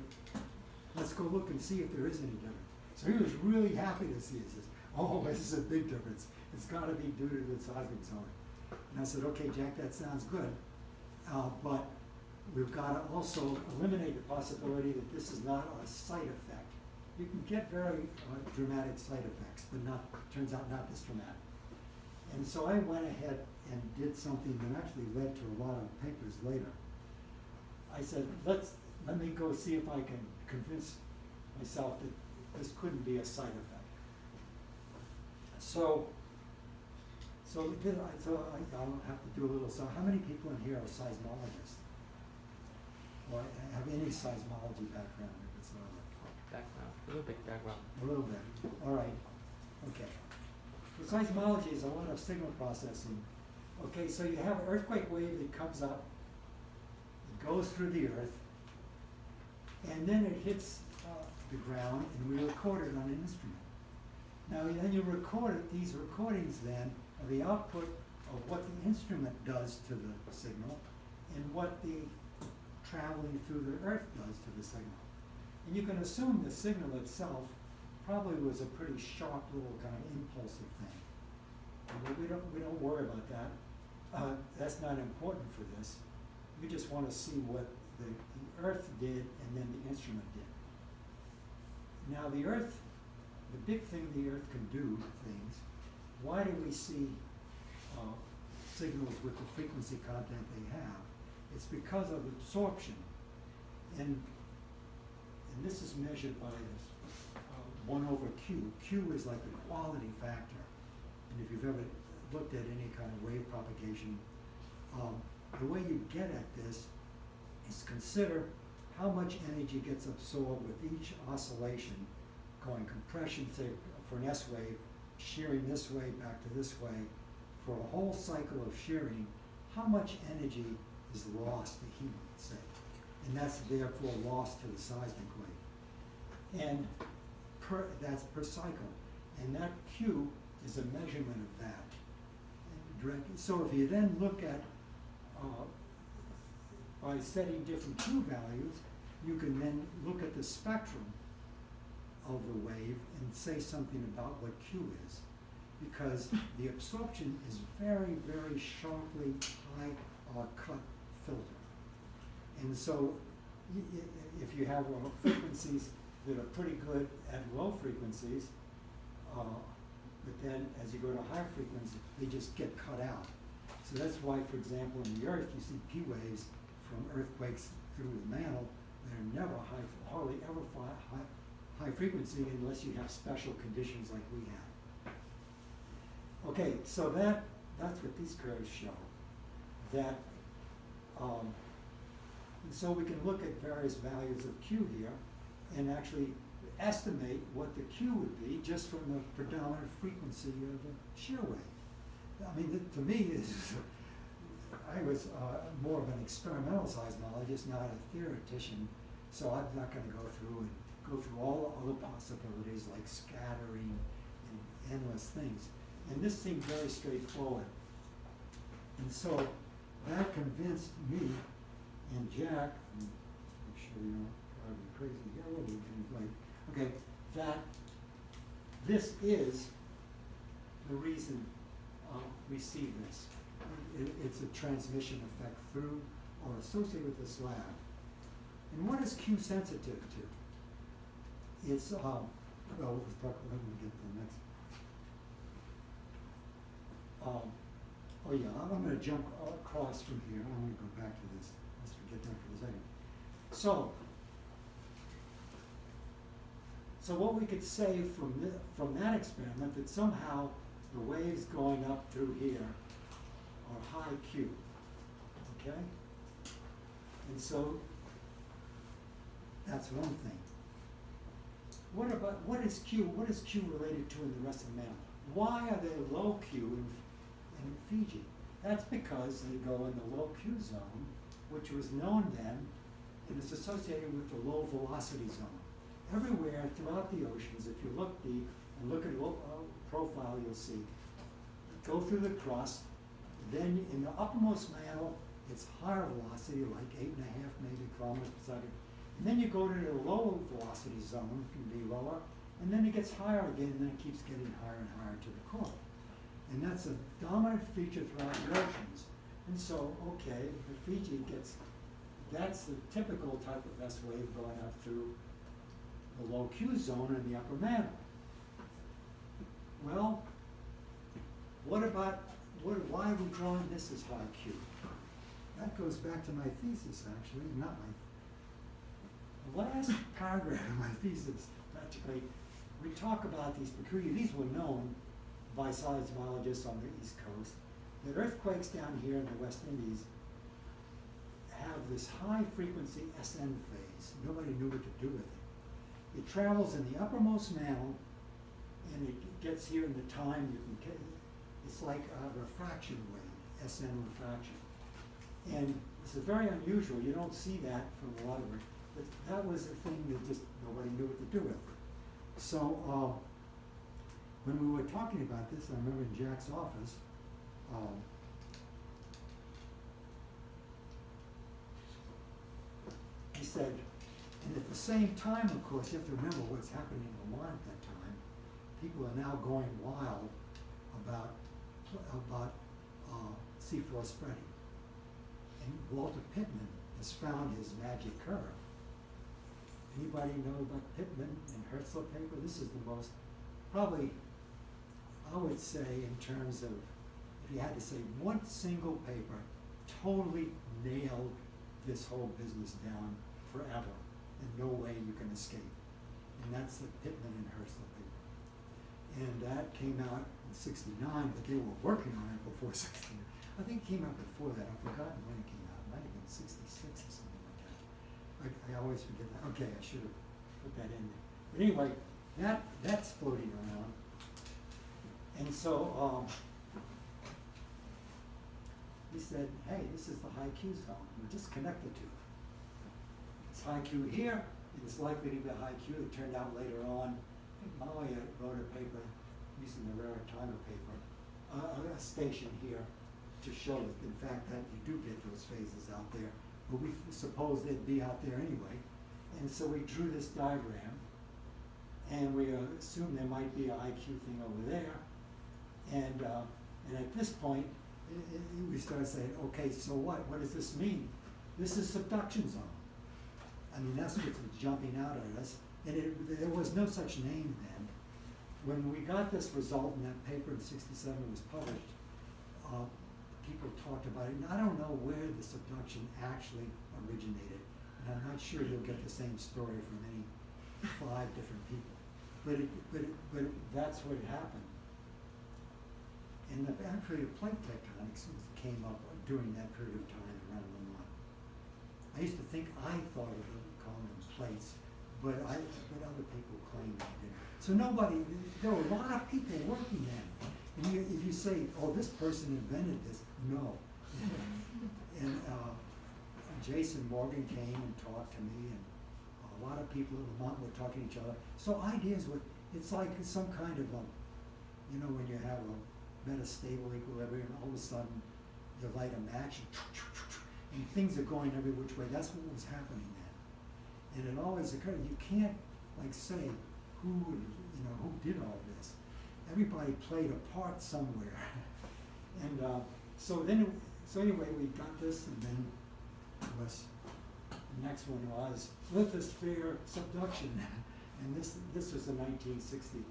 let's go look and see if there is any difference. So he was really happy to see it. He says, oh, this is a big difference. It's got to be due to the seismic zone. And I said, okay, Jack, that sounds good, but we've got to also eliminate the possibility that this is not a site effect. You can get very dramatic site effects, but turns out not this dramatic. And so I went ahead and did something that actually led to a lot of papers later. I said, let me go see if I can convince myself that this couldn't be a side effect. So I thought I'll have to do a little, so how many people in here are seismologists? Or have any seismology background? If it's not Background, a little bit background. a little bit, all right, okay. So seismology is a lot of signal processing. Okay, so you have an earthquake wave that comes up, it goes through the earth, and then it hits the ground, and we record it on an instrument. Now, then you record it, these recordings then are the output of what the instrument does to the signal and what the traveling through the earth does to the signal. And you can assume the signal itself probably was a pretty sharp little kind of impulsive thing. But we don't worry about that. That's not important for this. We just want to see what the earth did and then the instrument did. Now the earth, the big thing the earth can do things, why do we see signals with the frequency content they have? It's because of absorption. And this is measured by this 1 over Q. Q is like the quality factor. And if you've ever looked at any kind of wave propagation, the way you get at this is consider how much energy gets absorbed with each oscillation, going compression, say, for an S wave, shearing this way, back to this way. For a whole cycle of shearing, how much energy is lost to heat, say, and that's therefore lost to the seismic wave. And that's per cycle, and that Q is a measurement of that. So if you then look at, by setting different Q values, you can then look at the spectrum of the wave and say something about what Q is, because the absorption is very, very sharply high cut filter. And so if you have frequencies that are pretty good at low frequencies, but then as you go to higher frequencies, they just get cut out. So that's why, for example, in the earth, you see P waves from earthquakes through the mantle. They're never hardly ever high frequency unless you have special conditions like we have. Okay, so that's what these curves show. That, and so we can look at various values of Q here and actually estimate what the Q would be just from the predominant frequency of the shear wave. I mean, to me, I was more of an experimental seismologist, not a theoretician, so I'm not going to go through all the other possibilities like scattering and endless things. And this seemed very straightforward. And so that convinced me and Jack, and sure you don't drive me crazy. Yeah, we'll be getting late. Okay, that this is the reason we see this. It's a transmission effect through or associated with the slab. And what is Q sensitive to? It's, well, we'll talk, let me get the next. Oh yeah, I'm gonna jump across from here. I'm gonna go back to this. Let's forget that for a second. So what we could say from that experiment, that somehow the waves going up through here are high Q, okay? And so that's one thing. What is Q related to in the rest of the mammal? Why are they low Q in Fiji? That's because they go in the low Q zone, which was known then, and is associated with the low velocity zone. Everywhere throughout the oceans, if you look deep and look at profile, you'll see. Go through the crust, then in the uppermost mantle, it's higher velocity, like 8.5 maybe kilometers per second. And then you go to the low velocity zone, it can be lower, and then it gets higher again, and then it keeps getting higher and higher to the core. And that's a dominant feature throughout the oceans. And so, okay, the Fiji that's the typical type of S wave going up through the low Q zone in the upper mantle. Well, why are we drawing this as high Q? That goes back to my thesis, actually, the last paragraph of my thesis, practically, we talk about these these were known by seismologists on the East Coast, that earthquakes down here in the West Indies have this high frequency SN phase. Nobody knew what to do with it. It travels in the uppermost mantle, and it gets here in the time you can get. It's like a refraction wave, SN refraction. And this is very unusual. You don't see that from a lot of it. But that was the thing that just nobody knew what to do with. So when we were talking about this, I remember in Jack's office, he said, and at the same time, of course, you have to remember what's happening in Vermont at that time. People are now going wild about seafloor spreading. And Walter Pittman has found his magic curve. Anybody know about Pittman and Herzl paper? This is the most, probably, I would say in terms of, if you had to say one single paper, totally nailed this whole business down forever, and no way you can escape. And that's the Pittman and Herzl paper. And that came out in '69, but they were working on it before '69. I think it came out before that. I've forgotten when it came out. It might have been '66 or something like that. I always forget that. Okay, I should have put that in there. But anyway, that's floating around. And so he said, hey, this is the high Q zone. We're just connected to it. It's high Q here, and it's likely to be high Q. It turned out later on, I think Maui wrote a paper using the Rarotonga paper, a station here to show that, in fact, that you do get those phases out there. But we suppose they'd be out there anyway. And so we drew this diagram, and we assumed there might be a IQ thing over there. And at this point, we started saying, okay, so what? What does this mean? This is subduction zone. I mean, that's what's jumping out at us. And there was no such name then. When we got this result in that paper in '67 was published, people talked about it. And I don't know where the subduction actually originated. And I'm not sure you'll get the same story from any 5 different people. But that's what happened. And actually, the plate tectonics came up during that period of time around Vermont. I used to think I thought of them calling them plates, but other people claimed they did. So there were a lot of people working then. And if you say, oh, this person invented this, no. And Jason Morgan came and talked to me, and a lot of people at Vermont were talking to each other. So ideas it's like some kind of when you have a metastable equilibrium, all of a sudden you light a match and things are going every which way. That's what was happening then. And it always occurred, you can't like say who did all this. Everybody played a part somewhere. And so anyway, we got this, and then the next one was lithosphere subduction. And this was a 1967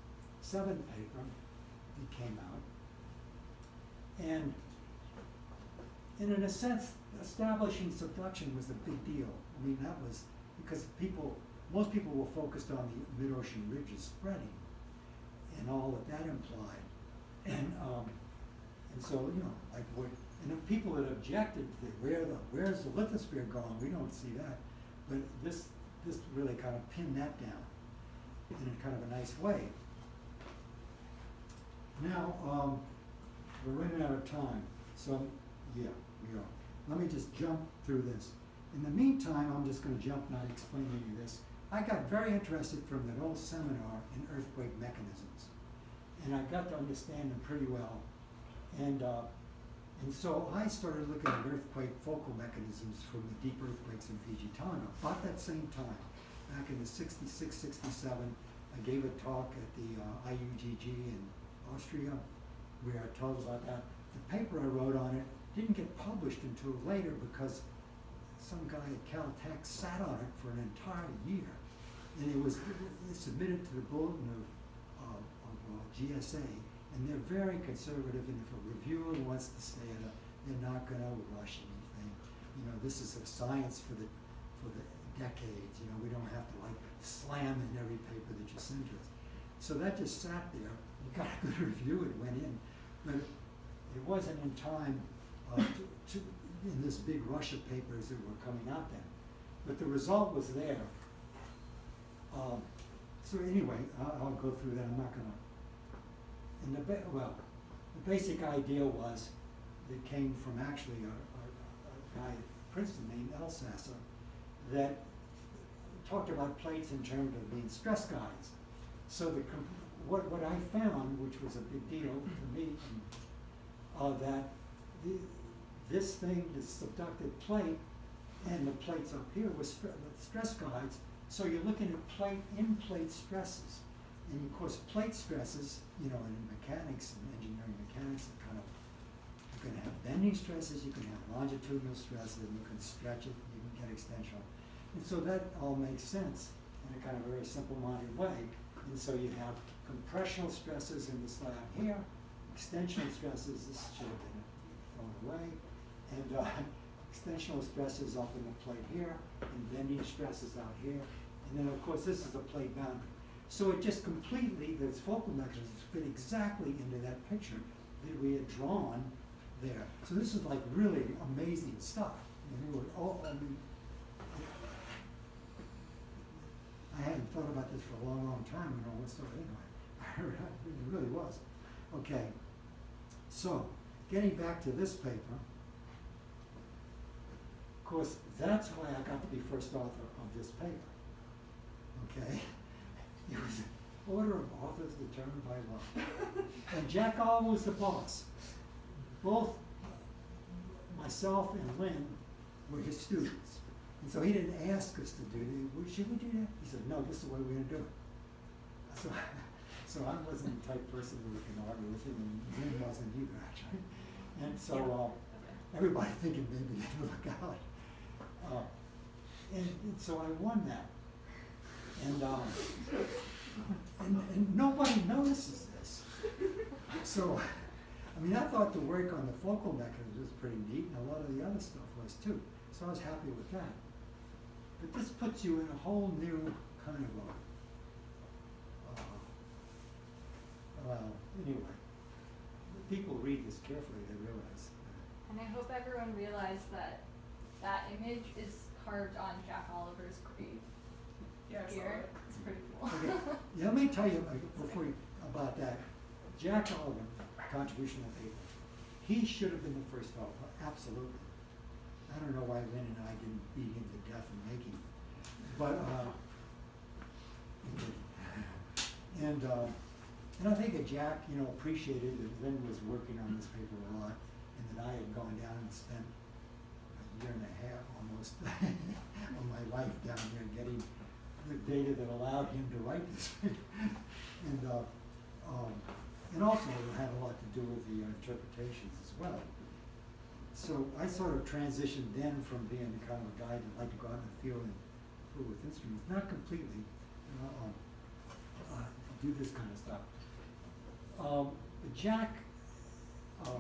paper that came out. And in a sense, establishing subduction was a big deal. I mean, that was because most people were focused on the mid-ocean ridges spreading and all that implied. And so, like and then people that objected to where's the lithosphere going? We don't see that. But this really kind of pinned that down in a kind of a nice way. Now, we're running out of time, so yeah, we are. Let me just jump through this. In the meantime, I'm just going to jump, not explain any of this. I got very interested from that old seminar in earthquake mechanisms, and I got to understand them pretty well. And so I started looking at earthquake focal mechanisms from the deep earthquakes in Fiji Tonga. About that same time, back in the 66, 67, I gave a talk at the IUGG in Austria, where I told about that. The paper I wrote on it didn't get published until later because some guy at Caltech sat on it for an entire year. And it was submitted to the bulletin of GSA, and they're very conservative, and if a reviewer wants to say it, they're not going to rush anything. This is a science for the decades. We don't have to like slam in every paper that you send to us. So that just sat there. You got a good review, it went in, but it wasn't in time in this big rush of papers that were coming out then. But the result was there. So anyway, I'll go through that. I'm not going to. And the basic idea was, it came from actually a guy at Princeton named Elsasser that talked about plates in terms of being stress guides. So what I found, which was a big deal to me, that this thing, this subducted plate, and the plates up here was stress guides. So you're looking at in-plate stresses. And of course, plate stresses, in mechanics and engineering mechanics, you can have bending stresses, you can have longitudinal stresses, and you can stretch it, you can get extensional. And so that all makes sense in a kind of very simple-minded way. And so you have compressional stresses in the slab here, extensional stresses, this should have been thrown away, and extensional stresses up in the plate here, and bending stresses out here. And then, of course, this is a plate boundary. So it just completely, those focal mechanisms fit exactly into that picture that we had drawn there. So this is like really amazing stuff. I hadn't thought about this for a long, long time, what's so anyway. It really was. Okay, so getting back to this paper, of course, that's why I got to be first author of this paper. Okay? It was an order of authors determined by law. And Jack All was the boss. Both myself and Lynn were his students. And so he didn't ask us to do it. Should we do that? He said, no, this is the way we're going to do it. So I wasn't the type of person who can argue with him, and Lynn wasn't either, actually. And so everybody thinking maybe they'd look out. And so I won that. And nobody notices this. So, I thought the work on the focal mechanism was pretty neat, and a lot of the other stuff was too. So I was happy with that. But this puts you in a whole new kind of anyway, people read this carefully, they realize. And I hope everyone realized that that image is carved on Jack Oliver's grave. Yeah, I saw Here. it. It's pretty cool. Okay, yeah, let me tell you about that. Jack Oliver, contribution to the paper, he should have been the first author, absolutely. I don't know why Lynn and I didn't beat him to death in making it. But, and I think that Jack, appreciated that Lynn was working on this paper a lot, and that I had gone down and spent a year and a half almost of my life down there getting the data that allowed him to write this. And also it had a lot to do with the interpretations as well. So I sort of transitioned then from being kind of a guy that liked to go out in the field and fool with instruments, not completely, do this kind of stuff. But Jack, the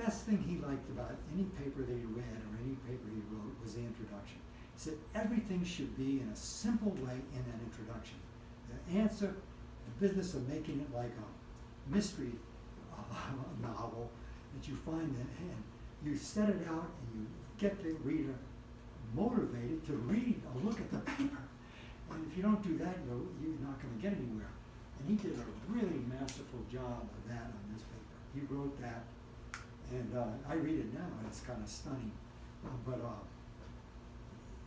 best thing he liked about any paper that he read or any paper he wrote was the introduction. He said everything should be in a simple way in that introduction. The answer, the business of making it like a mystery novel that you find and you set it out and you get the reader motivated to read or look at the paper. And if you don't do that, you're not going to get anywhere. And he did a really masterful job of that on this paper. He wrote that, and I read it now, and it's kind of stunning.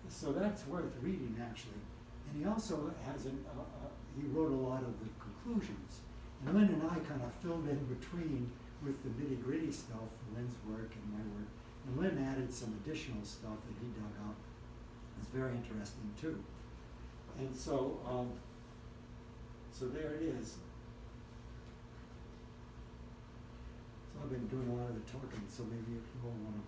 So that's worth reading, actually. And he also has he wrote a lot of the conclusions. And Lynn and I kind of filled in between with the nitty-gritty stuff, Lynn's work and my work. And Lynn added some additional stuff that he dug up. It's very interesting, too. And so, so there it is. So I've been doing a lot of the talking, so maybe if you all want to